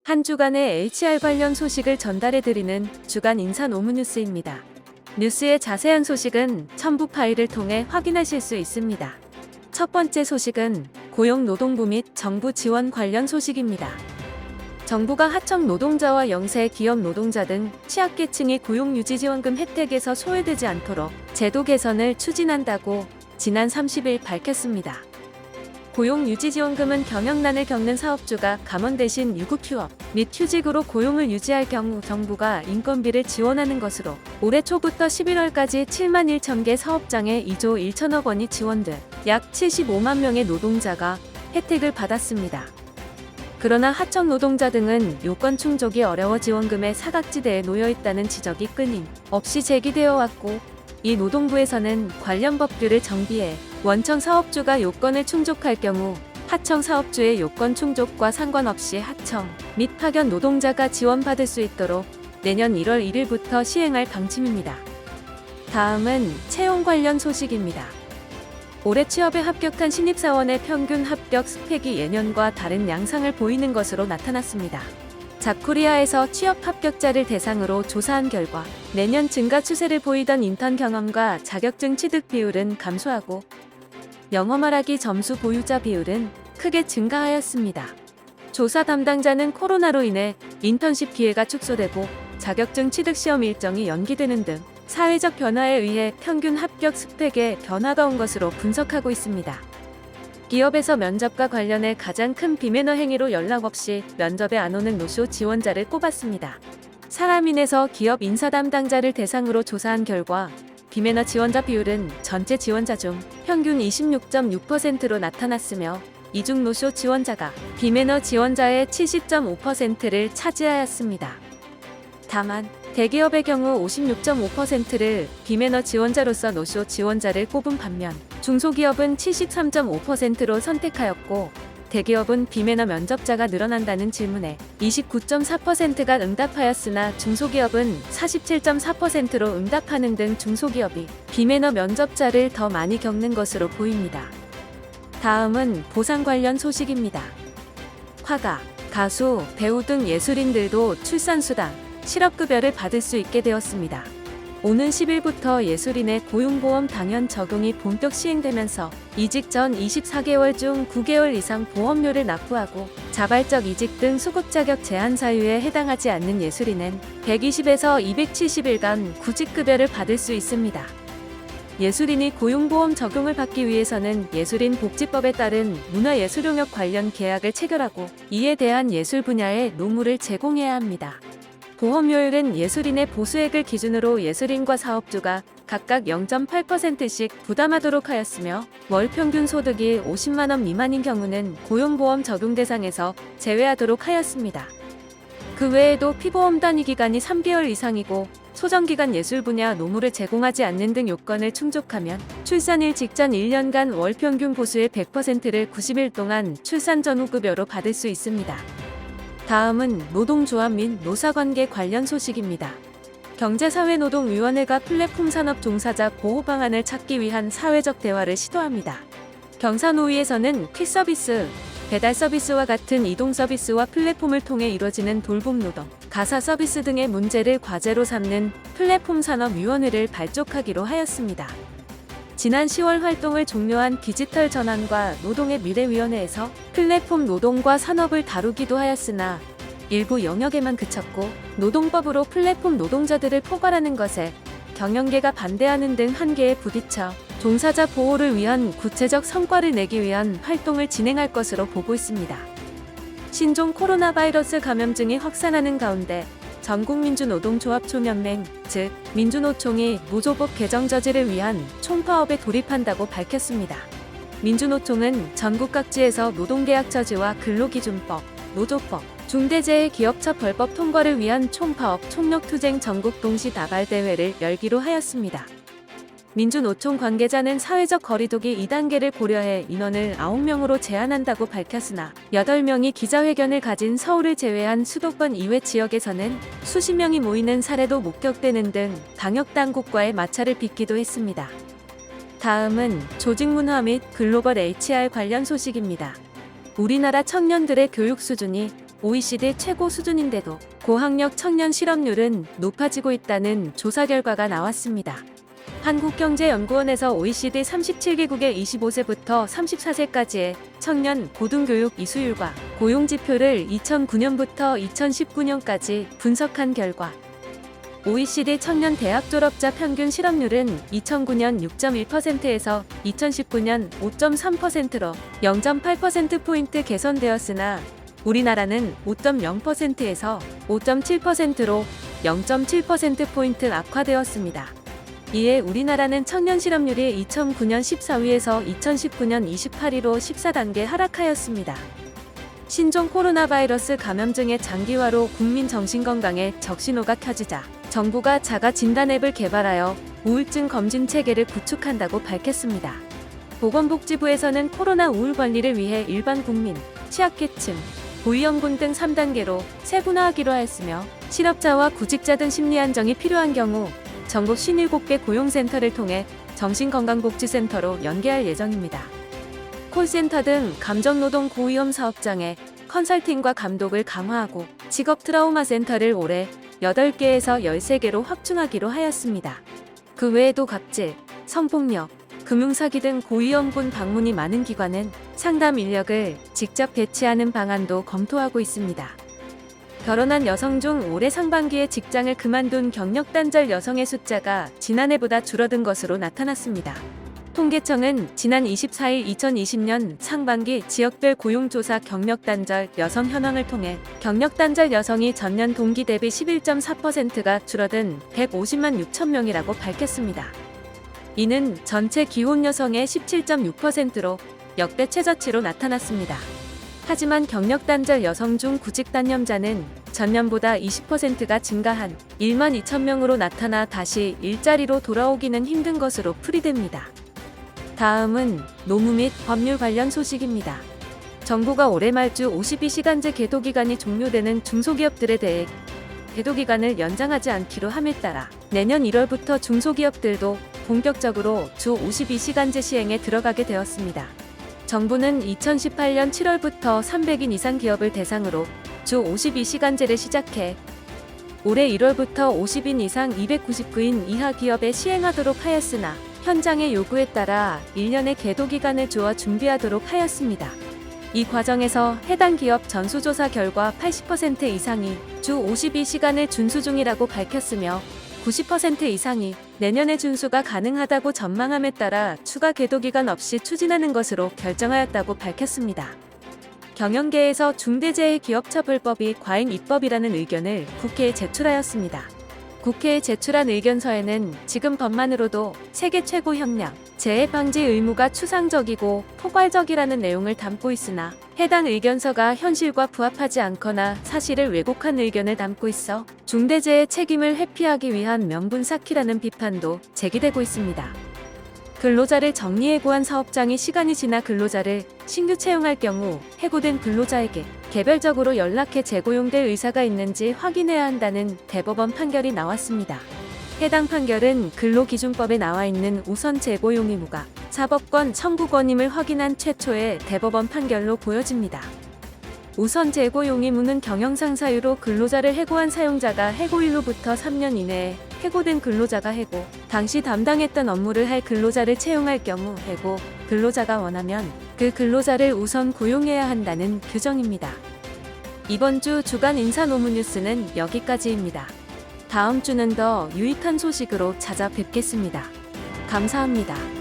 한 주간의 HR 관련 소식을 전달해드리는 주간 인사 노무 뉴스입니다. 뉴스의 자세한 소식은 첨부 파일을 통해 확인하실 수 있습니다. 첫 번째 소식은 고용노동부 및 정부 지원 관련 소식입니다. 정부가 하청 노동자와 영세 기업 노동자 등 취약계층이 고용유지지원금 혜택에서 소외되지 않도록 제도 개선을 추진한다고 지난 30일 밝혔습니다. 고용유지지원금은 경영난을 겪는 사업주가 감원 대신 유급 휴업 및 휴직으로 고용을 유지할 경우 정부가 인건비를 지원하는 것으로 올해 초부터 11월까지 7만 1천 개 사업장에 2조 1천억 원이 지원돼 약 75만 명의 노동자가 혜택을 받았습니다. 그러나 하청 노동자 등은 요건 충족이 어려워 지원금의 사각지대에 놓여 있다는 지적이 끊임없이 제기되어 왔고, 이 노동부에서는 관련 법규를 정비해 원청 사업주가 요건을 충족할 경우 하청 사업주의 요건 충족과 상관없이 하청 및 파견 노동자가 지원받을 수 있도록 내년 1월 1일부터 시행할 방침입니다. 다음은 채용 관련 소식입니다. 올해 취업에 합격한 신입사원의 평균 합격 스펙이 예년과 다른 양상을 보이는 것으로 나타났습니다. 잡코리아에서 취업 합격자를 대상으로 조사한 결과 내년 증가 추세를 보이던 인턴 경험과 자격증 취득 비율은 감소하고 영어 말하기 점수 보유자 비율은 크게 증가하였습니다. 조사 담당자는 코로나로 인해 인턴십 기회가 축소되고 자격증 취득 시험 일정이 연기되는 등 사회적 변화에 의해 평균 합격 스펙에 변화가 온 것으로 분석하고 있습니다. 기업에서 면접과 관련해 가장 큰 비매너 행위로 연락 없이 면접에 안 오는 노쇼 지원자를 꼽았습니다. 사람인에서 기업 인사 담당자를 대상으로 조사한 결과 비매너 지원자 비율은 전체 지원자 중 평균 26.6%로 나타났으며 이중 노쇼 지원자가 비매너 지원자의 70.5%를 차지하였습니다. 다만 대기업의 경우 56.5%를 비매너 지원자로서 노쇼 지원자를 꼽은 반면 중소기업은 73.5%로 선택하였고, 대기업은 비매너 면접자가 늘어난다는 질문에 29.4%가 응답하였으나 중소기업은 47.4%로 응답하는 등 중소기업이 비매너 면접자를 더 많이 겪는 것으로 보입니다. 다음은 보상 관련 소식입니다. 화가, 가수, 배우 등 예술인들도 출산수당, 실업급여를 받을 수 있게 되었습니다. 오는 10일부터 예술인의 고용보험 당연 적용이 본격 시행되면서 이직 전 24개월 중 9개월 이상 보험료를 납부하고 자발적 이직 등 수급 자격 제한 사유에 해당하지 않는 예술인은 120에서 270일간 구직급여를 받을 수 있습니다. 예술인이 고용보험 적용을 받기 위해서는 예술인 복지법에 따른 문화예술용역 관련 계약을 체결하고 이에 대한 예술 분야의 노무를 제공해야 합니다. 보험료율은 예술인의 보수액을 기준으로 예술인과 사업주가 각각 0.8%씩 부담하도록 하였으며, 월 평균 소득이 50만 원 미만인 경우는 고용보험 적용 대상에서 제외하도록 하였습니다. 그 외에도 피보험 단위 기간이 3개월 이상이고 소정기간 예술 분야 노무를 제공하지 않는 등 요건을 충족하면 출산일 직전 1년간 월 평균 보수의 100%를 90일 동안 출산 전후 급여로 받을 수 있습니다. 다음은 노동조합 및 노사관계 관련 소식입니다. 경제사회노동위원회가 플랫폼 산업 종사자 보호 방안을 찾기 위한 사회적 대화를 시도합니다. 경사노위에서는 퀵서비스, 배달 서비스와 같은 이동 서비스와 플랫폼을 통해 이뤄지는 돌봄 노동, 가사 서비스 등의 문제를 과제로 삼는 플랫폼 산업위원회를 발족하기로 하였습니다. 지난 10월 활동을 종료한 디지털 전환과 노동의 미래위원회에서 플랫폼 노동과 산업을 다루기도 하였으나 일부 영역에만 그쳤고, 노동법으로 플랫폼 노동자들을 포괄하는 것에 경영계가 반대하는 등 한계에 부딪혀 종사자 보호를 위한 구체적 성과를 내기 위한 활동을 진행할 것으로 보고 있습니다. 신종 코로나 바이러스 감염증이 확산하는 가운데 전국민주노동조합총연맹, 즉 민주노총이 노조법 개정 저지를 위한 총파업에 돌입한다고 밝혔습니다. 민주노총은 전국 각지에서 노동계약 저지와 근로기준법, 노조법, 중대재해기업처벌법 통과를 위한 총파업 총력투쟁 전국 동시 나발 대회를 열기로 하였습니다. 민주노총 관계자는 사회적 거리두기 2단계를 고려해 인원을 9명으로 제한한다고 밝혔으나 8명이 기자회견을 가진 서울을 제외한 수도권 이외 지역에서는 수십 명이 모이는 사례도 목격되는 등 방역당국과의 마찰을 빚기도 했습니다. 다음은 조직문화 및 글로벌 HR 관련 소식입니다. 우리나라 청년들의 교육 수준이 OECD 최고 수준인데도 고학력 청년 실업률은 높아지고 있다는 조사 결과가 나왔습니다. 한국경제연구원에서 OECD 37개국의 25세부터 34세까지의 청년 고등교육 이수율과 고용지표를 2009년부터 2019년까지 분석한 결과 OECD 청년 대학 졸업자 평균 실업률은 2009년 6.1%에서 2019년 5.3%로 0.8%포인트 개선되었으나 우리나라는 5.0%에서 5.7%로 0.7%포인트 악화되었습니다. 이에 우리나라는 청년 실업률이 2009년 14위에서 2019년 28위로 14단계 하락하였습니다. 신종 코로나 바이러스 감염증의 장기화로 국민 정신건강에 적신호가 켜지자 정부가 자가 진단 앱을 개발하여 우울증 검진 체계를 구축한다고 밝혔습니다. 보건복지부에서는 코로나 우울 관리를 위해 일반 국민, 취약계층, 고위험군 등 3단계로 세분화하기로 하였으며 실업자와 구직자 등 심리 안정이 필요한 경우 전국 57개 고용센터를 통해 정신건강복지센터로 연계할 예정입니다. 콜센터 등 감정노동 고위험 사업장에 컨설팅과 감독을 강화하고 직업 트라우마 센터를 올해 8개에서 13개로 확충하기로 하였습니다. 그 외에도 갑질, 성폭력, 금융사기 등 고위험군 방문이 많은 기관은 상담 인력을 직접 배치하는 방안도 검토하고 있습니다. 결혼한 여성 중 올해 상반기에 직장을 그만둔 경력 단절 여성의 숫자가 지난해보다 줄어든 것으로 나타났습니다. 통계청은 지난 24일 2020년 상반기 지역별 고용조사 경력 단절 여성 현황을 통해 경력 단절 여성이 전년 동기 대비 11.4%가 줄어든 150만 6천 명이라고 밝혔습니다. 이는 전체 기혼 여성의 17.6%로 역대 최저치로 나타났습니다. 하지만 경력 단절 여성 중 구직 단념자는 전년보다 20%가 증가한 1만 2천 명으로 나타나 다시 일자리로 돌아오기는 힘든 것으로 풀이됩니다. 다음은 노무 및 법률 관련 소식입니다. 정부가 올해 말 주 52시간제 계도기간이 종료되는 중소기업들에 대해 계도기간을 연장하지 않기로 함에 따라 내년 1월부터 중소기업들도 본격적으로 주 52시간제 시행에 들어가게 되었습니다. 정부는 2018년 7월부터 300인 이상 기업을 대상으로 주 52시간제를 시작해 올해 1월부터 50인 이상 299인 이하 기업에 시행하도록 하였으나 현장의 요구에 따라 1년의 계도기간을 주어 준비하도록 하였습니다. 이 과정에서 해당 기업 전수조사 결과 80% 이상이 주 52시간을 준수 중이라고 밝혔으며 90% 이상이 내년에 준수가 가능하다고 전망함에 따라 추가 계도기간 없이 추진하는 것으로 결정하였다고 밝혔습니다. 경영계에서 중대재해기업처벌법이 과잉 입법이라는 의견을 국회에 제출하였습니다. 국회에 제출한 의견서에는 지금 법만으로도 세계 최고 형량, 재해 방지 의무가 추상적이고 포괄적이라는 내용을 담고 있으나 해당 의견서가 현실과 부합하지 않거나 사실을 왜곡한 의견을 담고 있어 중대재해 책임을 회피하기 위한 명분 쌓기라는 비판도 제기되고 있습니다. 근로자를 정리해고한 사업장이 시간이 지나 근로자를 신규 채용할 경우 해고된 근로자에게 개별적으로 연락해 재고용될 의사가 있는지 확인해야 한다는 대법원 판결이 나왔습니다. 해당 판결은 근로기준법에 나와 있는 우선 재고용 의무가 사법권 청구권임을 확인한 최초의 대법원 판결로 보여집니다. 우선 재고용 의무는 경영상 사유로 근로자를 해고한 사용자가 해고일로부터 3년 이내에 해고된 근로자가 해고 당시 담당했던 업무를 할 근로자를 채용할 경우 해고 근로자가 원하면 그 근로자를 우선 고용해야 한다는 규정입니다. 이번 주 주간 인사 노무 뉴스는 여기까지입니다. 다음 주는 더 유익한 소식으로 찾아뵙겠습니다. 감사합니다.